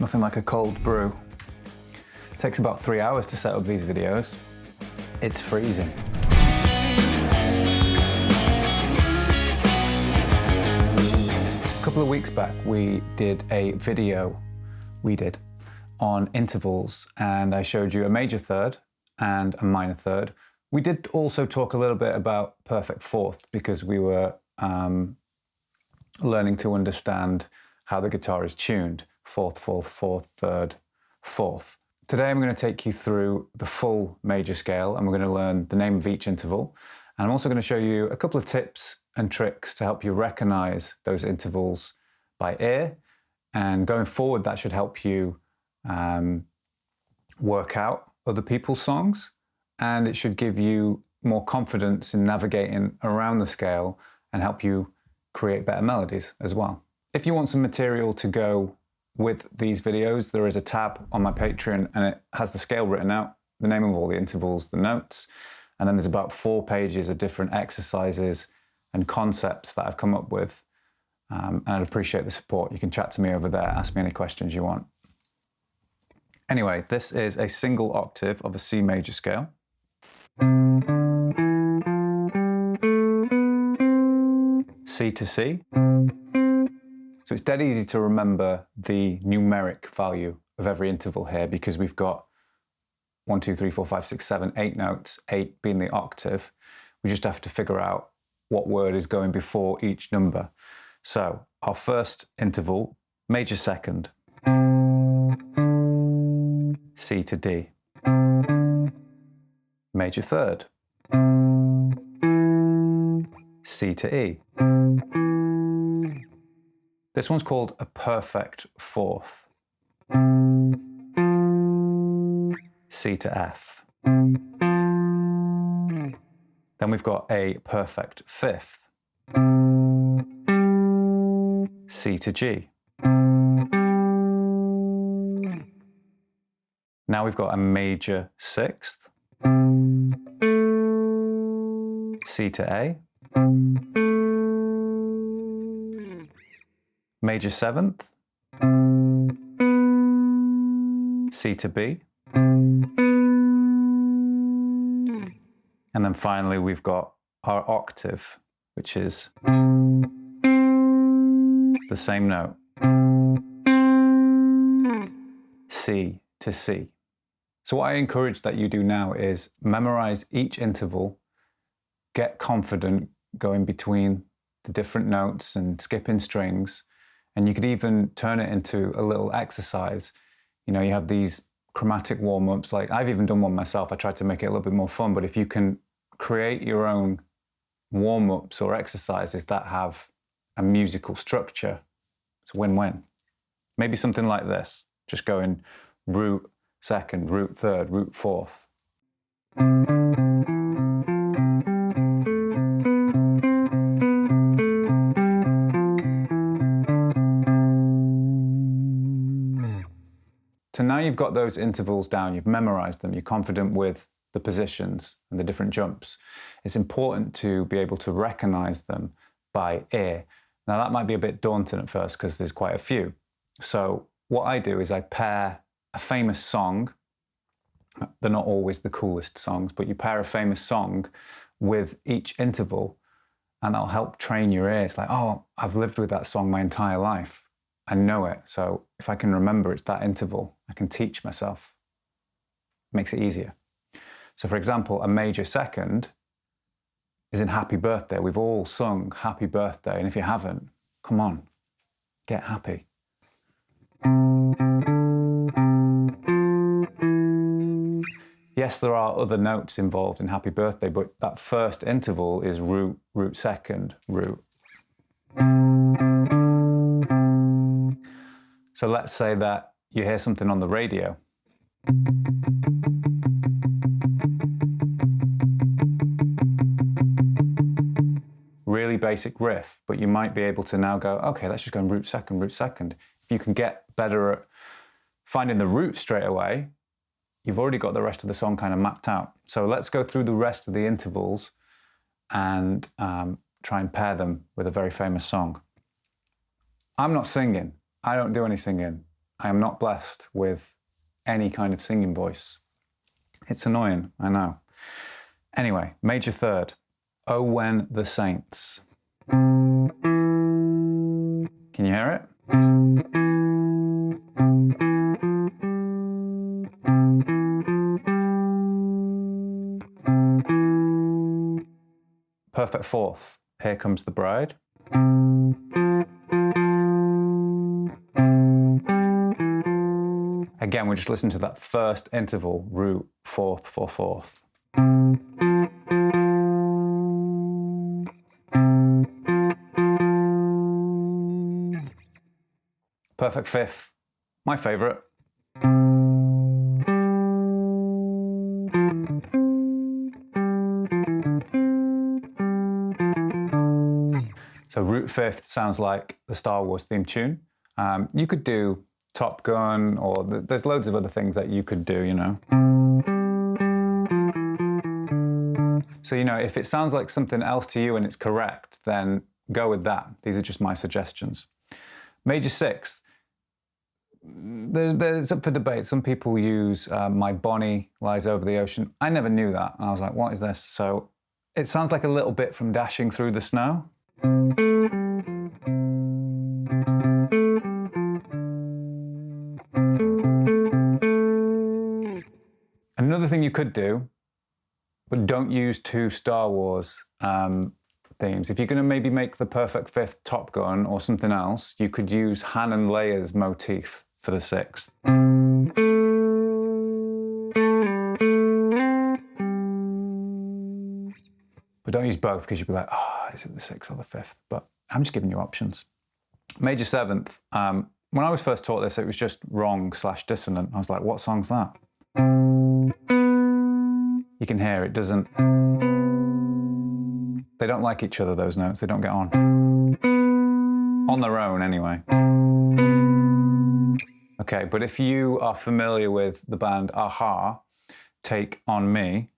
Nothing like a cold brew. It takes about 3 hours to set up these videos. It's freezing. A couple of weeks back, we did a video, on intervals, and I showed you a major third and a minor third. We did also talk a little bit about perfect fourth because we were learning to understand how the guitar is tuned. Fourth, fourth, fourth, third, fourth. Today I'm going to take you through the full major scale and we're going to learn the name of each interval. And I'm also going to show you a couple of tips and tricks to help you recognize those intervals by ear. And going forward, that should help you work out other people's songs. And it should give you more confidence in navigating around the scale and help you create better melodies as well. If you want some material to go with these videos, there is a tab on my Patreon and it has the scale written out, the name of all the intervals, the notes, and then there's about 4 pages of different exercises and concepts that I've come up with. And I'd appreciate the support. You can chat to me over there, ask me any questions you want. Anyway, this is a single octave of a C major scale. C to C. So it's dead easy to remember the numeric value of every interval here because we've got 1, 2, 3, 4, 5, 6, 7, 8 notes, 8 being the octave. We just have to figure out what word is going before each number. So our first interval, major second, C to D. Major third, C to E. This one's called a perfect fourth. C to F. Then we've got a perfect fifth. C to G. Now we've got a major sixth. C to A. Major seventh, C to B, and then finally we've got our octave, which is the same note, C to C. So what I encourage that you do now is memorize each interval, get confident going between the different notes and skipping strings. And you could even turn it into a little exercise. You know, you have these chromatic warm-ups, like I've even done one myself. I tried to make it a little bit more fun, but if you can create your own warm-ups or exercises that have a musical structure, it's a win-win. Maybe something like this, just going root second, root third, root fourth. So now you've got those intervals down, you've memorized them, you're confident with the positions and the different jumps. It's important to be able to recognize them by ear. Now that might be a bit daunting at first because there's quite a few. So what I do is I pair a famous song. They're not always the coolest songs, but you pair a famous song with each interval and that'll help train your ears. Like, oh, I've lived with that song my entire life. I know it, so if I can remember it's that interval, I can teach myself. It makes it easier. So for example, a major second is in Happy Birthday. We've all sung Happy Birthday, and if you haven't, come on, get happy. Yes, there are other notes involved in Happy Birthday, but that first interval is root, root second, root. So let's say that you hear something on the radio. Really basic riff, but you might be able to now go, okay, let's just go root second, root second. If you can get better at finding the root straight away, you've already got the rest of the song kind of mapped out. So let's go through the rest of the intervals and try and pair them with a very famous song. I'm not singing. I don't do any singing. I am not blessed with any kind of singing voice. It's annoying, I know. Anyway, major third. Oh, when the saints. Can you hear it? Perfect fourth. Here Comes the Bride. Again, we just listen to that first interval, root, fourth, fourth, fourth. Perfect fifth, my favourite. So root fifth sounds like the Star Wars theme tune. You could do Top Gun, or there's loads of other things that you could do, you know. So, you know, if it sounds like something else to you and it's correct, then go with that. These are just my suggestions. Major sixth. There's up for debate. Some people use My Bonnie Lies Over the Ocean. I never knew that. And I was like, what is this? So it sounds like a little bit from Dashing Through the Snow. Another thing you could do, but don't use two Star Wars themes. If you're going to maybe make the perfect fifth Top Gun or something else, you could use Han and Leia's motif for the sixth. But don't use both, because you'd be like, oh, is it the sixth or the fifth? But I'm just giving you options. Major seventh. When I was first taught this, it was just wrong/dissonant. I was like, what song's that? You can hear it doesn't... They don't like each other, those notes. They don't get on. On their own, anyway. Okay, but if you are familiar with the band Aha, Take On Me.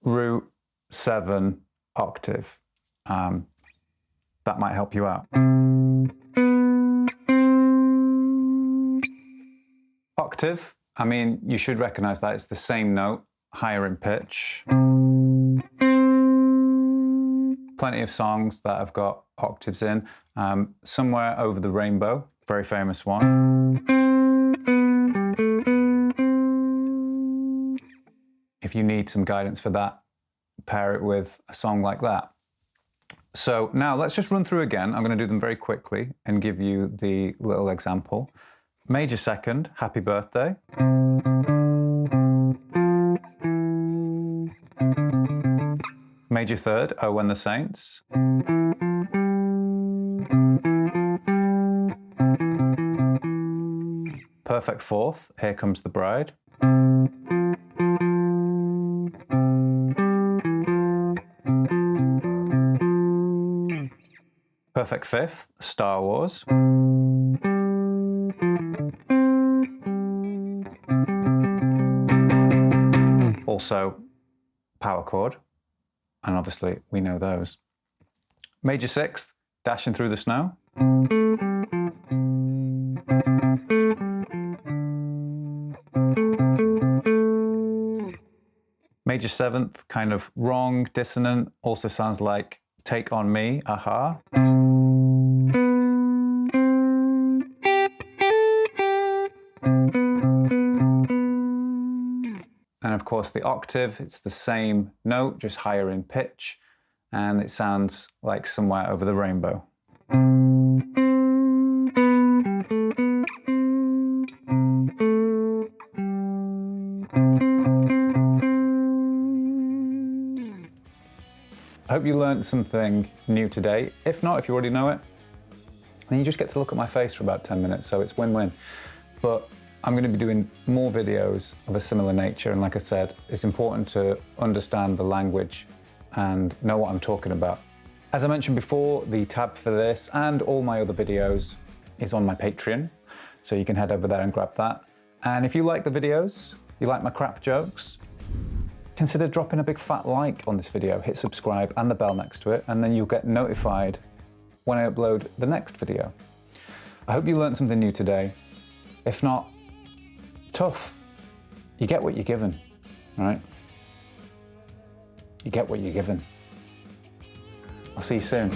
Root 7 octave. That might help you out. Octave, I mean, you should recognize that it's the same note, higher in pitch. Plenty of songs that have got octaves in. Somewhere Over the Rainbow, very famous one. If you need some guidance for that, pair it with a song like that. So now let's just run through again. I'm going to do them very quickly and give you the little example. Major second, Happy Birthday. Major third, Oh When the Saints. Perfect fourth, Here Comes the Bride. Perfect fifth, Star Wars. Also, power chord, and obviously we know those. Major sixth, Dashing Through the Snow. Major seventh, kind of wrong, dissonant, also sounds like Take On Me, Aha. And of course the octave, it's the same note, just higher in pitch, and it sounds like Somewhere Over the Rainbow. I hope you learned something new today. If not, if you already know it, then you just get to look at my face for about 10 minutes, so it's win-win. But I'm going to be doing more videos of a similar nature, and like I said, it's important to understand the language and know what I'm talking about. As I mentioned before, the tab for this and all my other videos is on my Patreon. So you can head over there and grab that. And if you like the videos, you like my crap jokes, consider dropping a big fat like on this video, hit subscribe and the bell next to it, and then you'll get notified when I upload the next video. I hope you learned something new today. If not, tough. You get what you're given, right? You get what you're given. I'll see you soon.